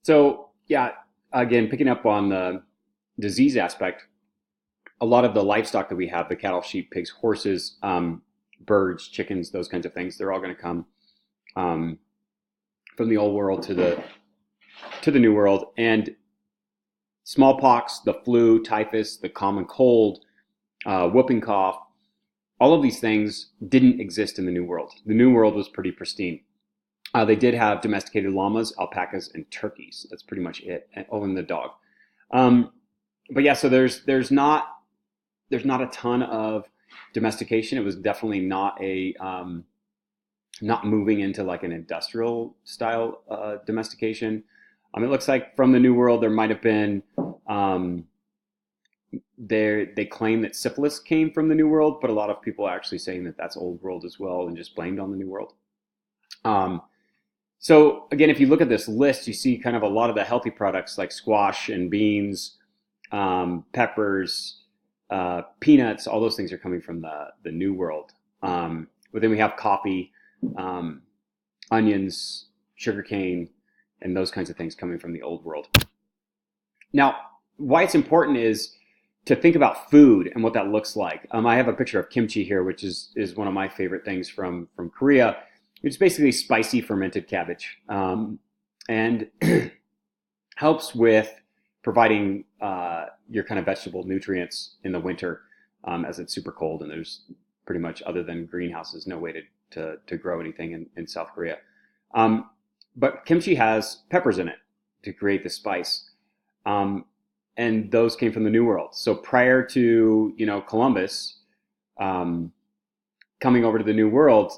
So yeah, again, picking up on the disease aspect, a lot of the livestock that we have, the cattle, sheep, pigs, horses, birds, chickens, those kinds of things, they're all going to come um, from the old world to the new world. And smallpox, the flu, typhus, the common cold, whooping cough, all of these things didn't exist in the new world. The new world was pretty pristine. They did have domesticated llamas, alpacas, and turkeys. That's pretty much it. Oh, and the dog. Um, but yeah, so there's not a ton of domestication. It was definitely not moving into like an industrial style domestication. It looks like from the New World there might have been um, they claim that syphilis came from the New World, but a lot of people are actually saying that that's Old World as well and just blamed on the New World. Um, so again, if you look at this list, you see kind of a lot of the healthy products like squash and beans, peppers, peanuts. All those things are coming from the New World. But then we have coffee, um, onions, sugarcane, and those kinds of things coming from the Old World. Now, why it's important is to think about food and what that looks like. I have a picture of kimchi here, which is one of my favorite things from Korea. It's basically spicy fermented cabbage, and helps with providing your kind of vegetable nutrients in the winter, as it's super cold and there's pretty much, other than greenhouses, no way to grow anything in South Korea. But kimchi has peppers in it to create the spice. And those came from the New World. So prior to, Columbus coming over to the New World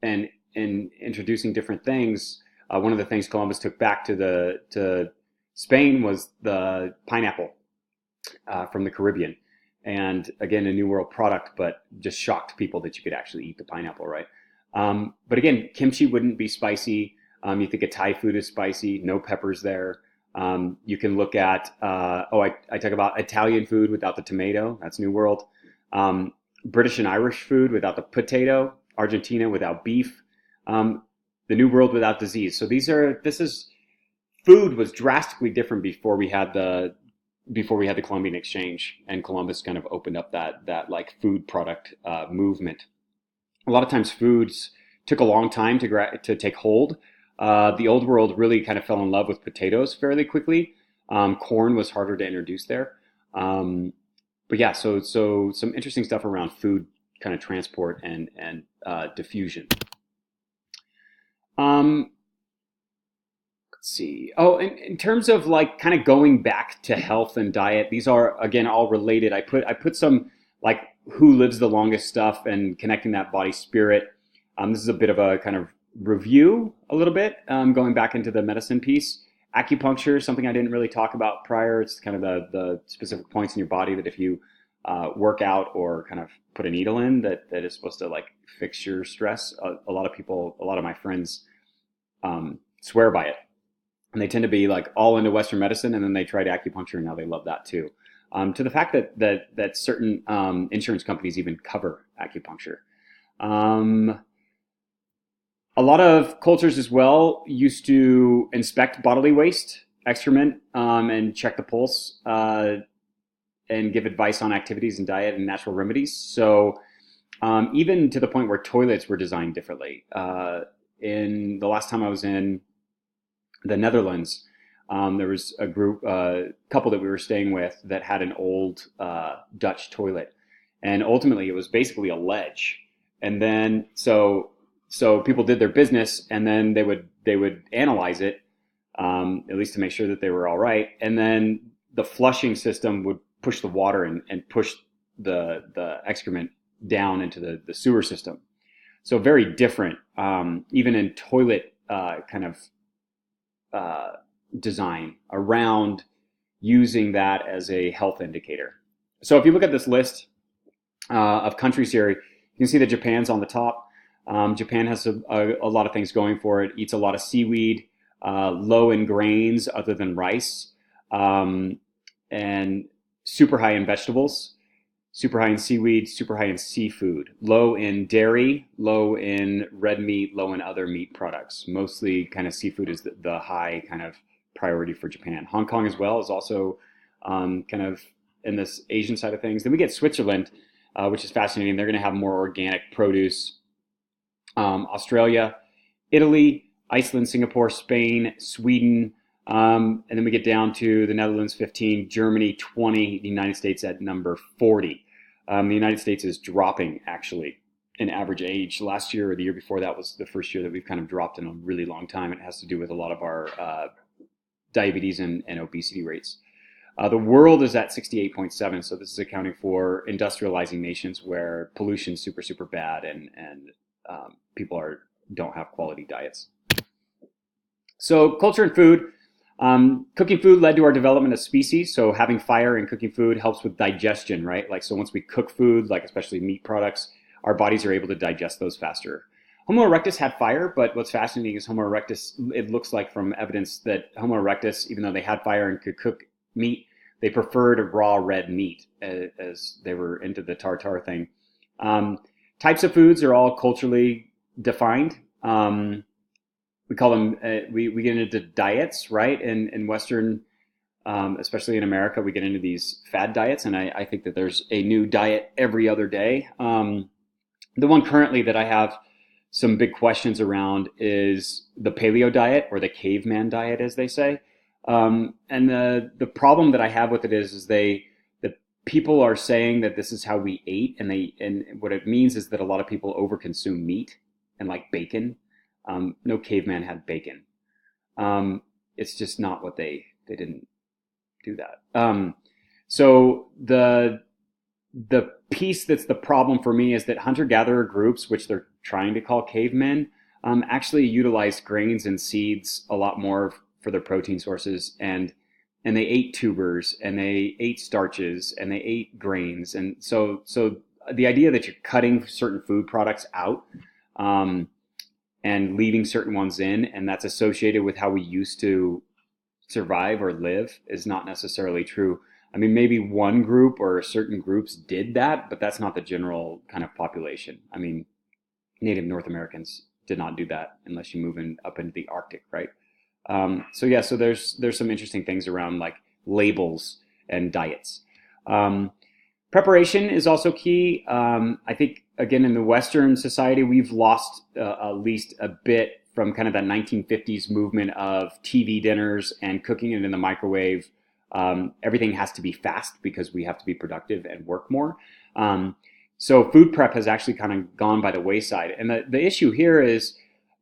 and introducing different things, one of the things Columbus took back to Spain was the pineapple from the Caribbean. And again, a New World product, but just shocked people that you could actually eat the pineapple, right? But again, kimchi wouldn't be spicy. You think of Thai food is spicy, no peppers there. You can look at, I talk about Italian food without the tomato. That's New World. British and Irish food without the potato. Argentina without beef. The New World without disease. So food was drastically different before we had the Columbian exchange and Columbus kind of opened up that like food product movement. A lot of times foods took a long time to take hold. The Old World really kind of fell in love with potatoes fairly quickly. Corn was harder to introduce there. But yeah, so some interesting stuff around food kind of transport and diffusion. Let's see. Oh, in terms of like kind of going back to health and diet, these are again all related. I put some like who lives the longest stuff and connecting that body spirit. This is a bit of a kind of review a little bit, going back into the medicine piece. Acupuncture, something I didn't really talk about prior. It's kind of the specific points in your body that if you work out or kind of put a needle in that is supposed to like fix your stress. A lot of my friends swear by it. And they tend to be like all into Western medicine, and then they tried acupuncture, and now they love that too. To the fact that certain insurance companies even cover acupuncture. A lot of cultures as well used to inspect bodily waste, excrement, and check the pulse, and give advice on activities and diet and natural remedies. So even to the point where toilets were designed differently. In the last time I was in the Netherlands, there was a couple that we were staying with that had an old Dutch toilet, and ultimately it was basically a ledge. And then so people did their business, and then they would analyze it, at least to make sure that they were all right. And then the flushing system would push the water and push the excrement down into the sewer system. So very different, even in toilet kind of design around using that as a health indicator. So if you look at this list of countries here, you can see that Japan's on the top. Japan has a lot of things going for it. Eats a lot of seaweed, low in grains other than rice, and super high in vegetables, super high in seaweed, super high in seafood, low in dairy, low in red meat, low in other meat products. Mostly kind of seafood is the high kind of priority for Japan. Hong Kong as well is also kind of in this Asian side of things. Then we get Switzerland, which is fascinating. They're going to have more organic produce. Australia, Italy, Iceland, Singapore, Spain, Sweden, and then we get down to the Netherlands 15, Germany 20, the United States at number 40. The United States is dropping actually in average age. Last year or the year before that was the first year that we've kind of dropped in a really long time. It has to do with a lot of our diabetes and obesity rates. The world is at 68.7, so this is accounting for industrializing nations where pollution's super, super bad and people don't have quality diets. So culture and food. Cooking food led to our development of species. So having fire and cooking food helps with digestion, right? Like, so once we cook food, like especially meat products, our bodies are able to digest those faster. Homo erectus had fire, but what's fascinating is Homo erectus, it looks like from evidence that Homo erectus, even though they had fire and could cook meat, they preferred raw red meat as they were into the tartar thing. Types of foods are all culturally defined. We call them, we get into diets, right? In Western, especially in America, we get into these fad diets, and I think that there's a new diet every other day. The one currently that I have some big questions around is the paleo diet, or the caveman diet, as they say. And the problem that I have with it is the people are saying that this is how we ate, and what it means is that a lot of people overconsume meat and like bacon. No caveman had bacon. It's just not what they didn't do that. So the piece that's the problem for me is that hunter-gatherer groups, which they're trying to call cavemen, actually utilized grains and seeds a lot more for their protein sources, and they ate tubers, and they ate starches, and they ate grains. And so the idea that you're cutting certain food products out and leaving certain ones in, and that's associated with how we used to survive or live, is not necessarily true. I mean, maybe one group or certain groups did that, but that's not the general kind of population. I mean, Native North Americans did not do that unless you move up into the Arctic, right? So there's some interesting things around like labels and diets. Preparation is also key. I think, again, in the Western society, we've lost at least a bit from kind of that 1950s movement of TV dinners and cooking it in the microwave. Everything has to be fast because we have to be productive and work more. So food prep has actually kind of gone by the wayside. And the issue here is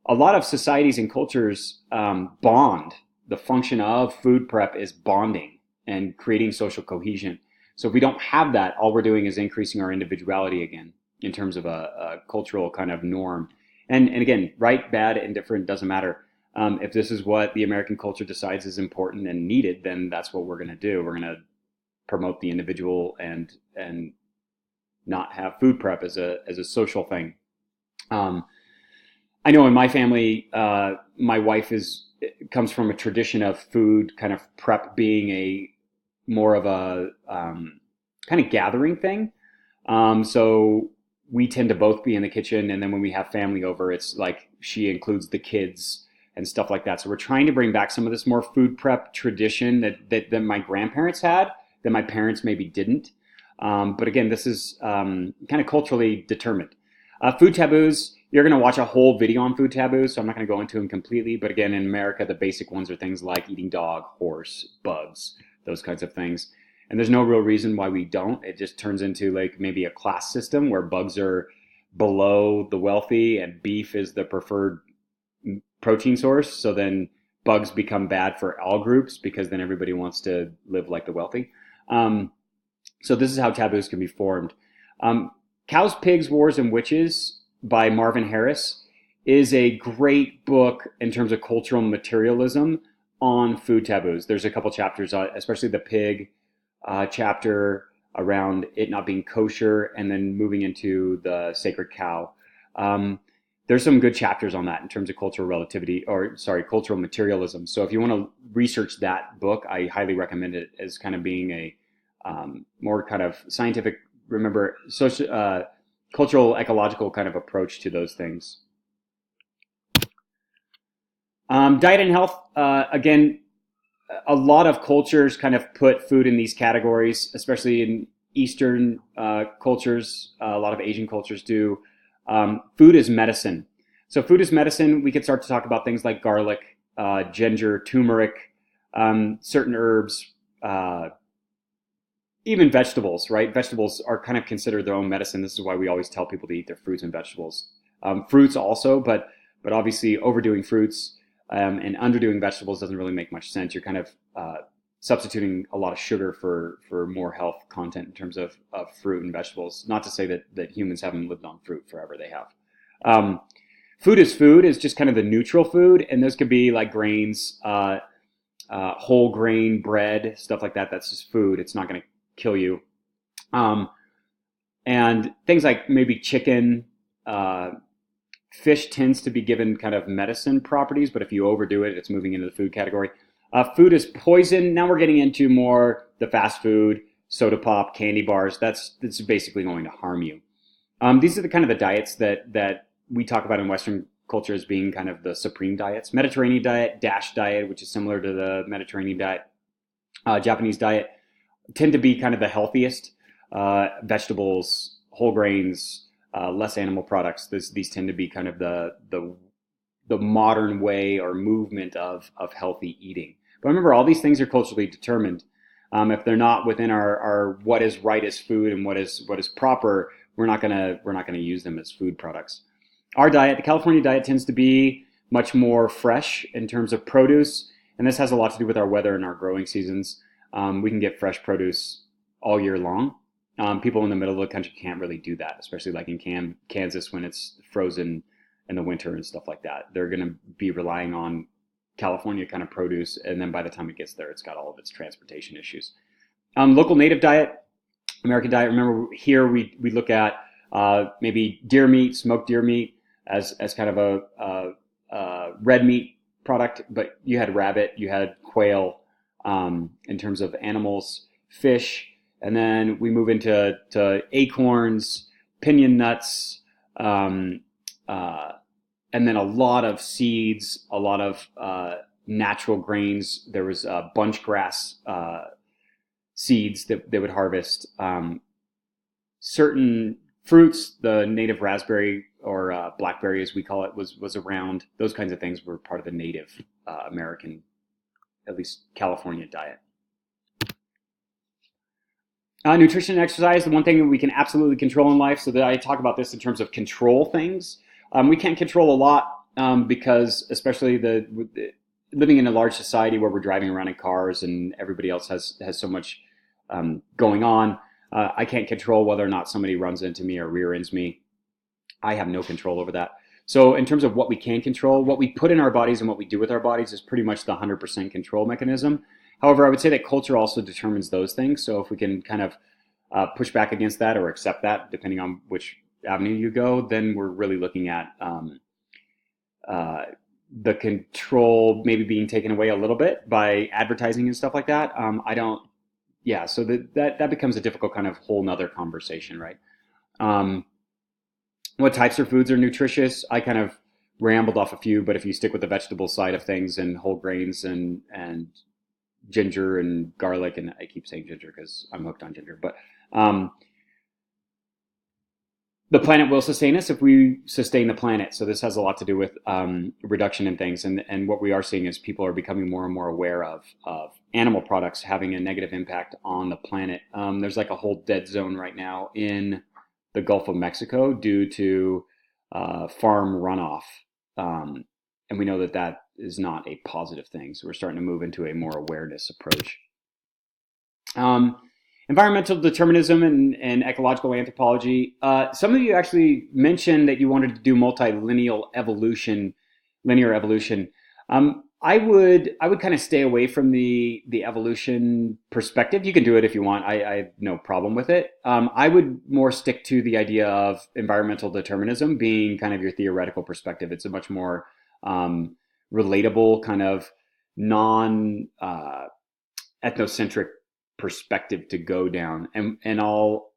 a lot of societies and cultures bond. The function of food prep is bonding and creating social cohesion. So if we don't have that, all we're doing is increasing our individuality again in terms of a cultural kind of norm. And again, right, bad, indifferent, doesn't matter. If this is what the American culture decides is important and needed, then that's what we're going to do. We're going to promote the individual and not have food prep as a social thing. I know in my family, my wife comes from a tradition of food kind of prep being a more of a kind of gathering thing. So we tend to both be in the kitchen, and then when we have family over, it's like she includes the kids and stuff like that. So we're trying to bring back some of this more food prep tradition that my grandparents had, that my parents maybe didn't. But again, this is kind of culturally determined. Food taboos, you're going to watch a whole video on food taboos, so I'm not going to go into them completely. But again, in America, the basic ones are things like eating dog, horse, bugs, those kinds of things. And there's no real reason why we don't. It just turns into like maybe a class system where bugs are below the wealthy and beef is the preferred protein source. So then bugs become bad for all groups because then everybody wants to live like the wealthy. So this is how taboos can be formed. Cows, Pigs, Wars, and Witches by Marvin Harris is a great book in terms of cultural materialism on food taboos. There's a couple chapters, especially the pig chapter around it not being kosher, and then moving into the sacred cow. There's some good chapters on that in terms of cultural cultural materialism. So if you want to research that book, I highly recommend it as kind of being a more kind of scientific, cultural, ecological kind of approach to those things. Diet and health, again, a lot of cultures kind of put food in these categories, especially in Eastern cultures. A lot of Asian cultures do. Food is medicine. So food is medicine. We could start to talk about things like garlic, ginger, turmeric, certain herbs, even vegetables, right? Vegetables are kind of considered their own medicine. This is why we always tell people to eat their fruits and vegetables. Fruits also, but obviously overdoing fruits and underdoing vegetables doesn't really make much sense. You're kind of substituting a lot of sugar for more health content in terms of fruit and vegetables. Not to say that humans haven't lived on fruit forever. They have. Food is just kind of the neutral food, and those could be like grains, whole grain bread, stuff like that. That's just food. It's not going to kill you. And things like maybe chicken, fish tends to be given kind of medicine properties, but if you overdo it, it's moving into the food category. Food is poison. Now we're getting into more the fast food, soda pop, candy bars. That's basically going to harm you. These are the kind of the diets that we talk about in Western culture as being kind of the supreme diets. Mediterranean diet, DASH diet, which is similar to the Mediterranean diet, Japanese diet, tend to be kind of the healthiest. Vegetables, whole grains, less animal products. These tend to be kind of the modern way or movement of healthy eating. But remember, all these things are culturally determined. If they're not within our what is right as food and what is proper, we're not gonna use them as food products. Our diet, the California diet, tends to be much more fresh in terms of produce, and this has a lot to do with our weather and our growing seasons. We can get fresh produce all year long. People in the middle of the country can't really do that, especially like in Kansas when it's frozen in the winter and stuff like that. They're going to be relying on California kind of produce, and then by the time it gets there, it's got all of its transportation issues. Local native diet, American diet. Remember here we look at maybe deer meat, smoked deer meat as kind of a red meat product, but you had rabbit, you had quail in terms of animals, fish, and then we move into acorns, pinyon nuts, and then a lot of seeds, a lot of natural grains. There was bunch grass seeds that they would harvest. Certain fruits, the native raspberry or blackberry as we call it, was around. Those kinds of things were part of the native American, at least California diet. Nutrition and exercise, the one thing that we can absolutely control in life. So that I talk about this in terms of control things. We can't control a lot because, especially living in a large society where we're driving around in cars and everybody else has so much going on. I can't control whether or not somebody runs into me or rear ends me. I have no control over that. So in terms of what we can control, what we put in our bodies and what we do with our bodies is pretty much the 100% control mechanism. However, I would say that culture also determines those things. So if we can kind of push back against that or accept that, depending on which avenue you go, then we're really looking at the control maybe being taken away a little bit by advertising and stuff like that. So that becomes a difficult kind of whole nother conversation, right? What types of foods are nutritious? I kind of rambled off a few, but if you stick with the vegetable side of things and whole grains and ginger and garlic, and I keep saying ginger because I'm hooked on ginger, but the planet will sustain us if we sustain the planet. So this has a lot to do with reduction in things, and what we are seeing is people are becoming more and more aware of animal products having a negative impact on the planet. There's like a whole dead zone right now in the Gulf of Mexico due to farm runoff, and we know that is not a positive thing. So we're starting to move into a more awareness approach. Environmental determinism and ecological anthropology. Some of you actually mentioned that you wanted to do linear evolution. I would kind of stay away from the evolution perspective. You can do it if you want. I have no problem with it. I would more stick to the idea of environmental determinism being kind of your theoretical perspective. It's a much more relatable kind of non ethnocentric perspective to go down, and I'll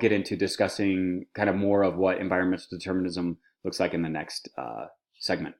get into discussing kind of more of what environmental determinism looks like in the next segment.